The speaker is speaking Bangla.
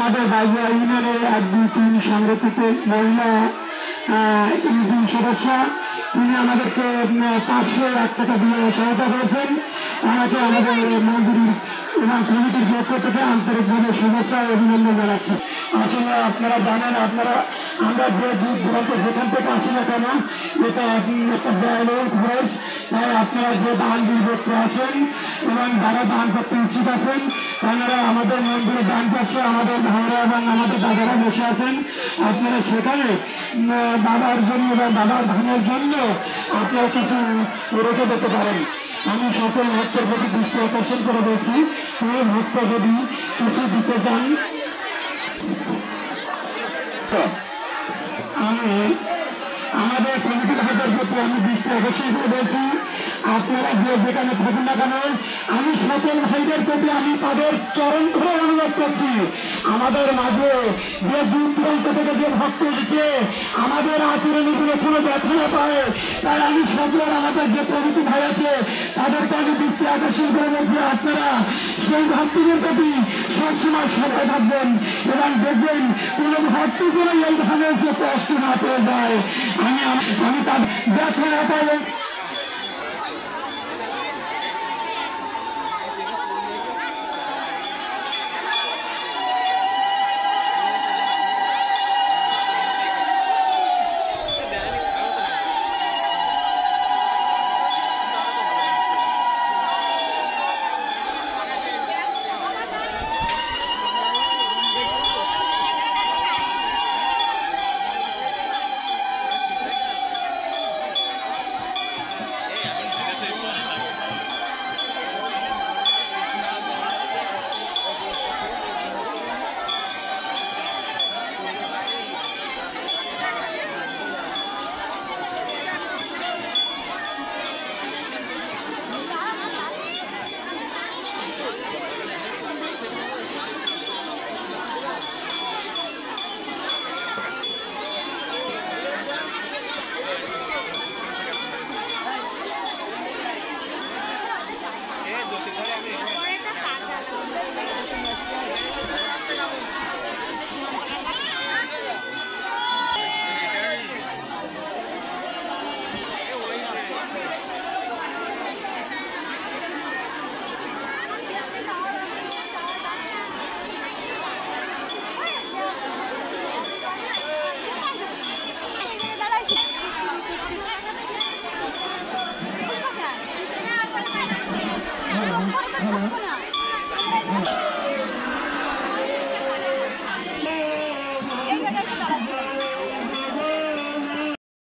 আমাদের বাজিয়া ইউনিয়নের 1, 2, 3 সংরক্ষিত মহিলা ইউনিয়ন সদস্য, তিনি আমাদেরকে 501 টাকা দিয়ে সহায়তা করেছেন। আমাকে আমাদের মন্দির এবং কমিটির পক্ষ থেকে আন্তরিকভাবে শুভেচ্ছা ও অভিনন্দন জানাচ্ছি। আসলে আপনারা জানেন, আমরা যে দূর দূরান্ত যেখান থেকে আসি না কেন, এটা একটা ব্যয়বহুল খরচ। তাই আপনারা যে দান বিভক্ত আছেন এবং যারা দান করতে ইচ্ছুক আছেন, তারা আমাদের মন্দিরে দান পাশে আমাদের ভাইরা এবং আমাদের দাদারা বসে আছেন। আপনারা সেখানে বাবার জন্য বা বাবার ধানের জন্য আপনারা কিছু রেখে দিতে পারেন। আমি সকল ভক্তের প্রতি দৃষ্টি আকর্ষণ করে বলছি, কোনো ভক্ত যদি কিছু দিতে চান, আমি আমাদের কমিটির হাতের প্রতি আমি দৃষ্টি আকর্ষণ করে বলছি, আপনারা যে যেখানে থাকুন না কেন, আমি সকল ভাইদের প্রতি আমি তাদের চরণ ধরে অনুরোধ করছি, আমাদের মাঝে যে দূর দূরান্ত থেকে যে ভক্ত এসেছে আমাদের আচরণগুলো কোনো ব্যথা না পায়, তাই আমি সকল আমাদের যে প্রভৃতি ভাই আছে তাদেরকে আমি দৃষ্টি আকর্ষণ করে বলছি, আপনারা সেই ভক্তদের প্রতি সবসময় সজাগ থাকবেন এবং দেখবেন কোনো ভক্তি করে এই ধানের যে কষ্ট না পেয়ে যায়, আমি তার ব্যথা না পাই। Hello.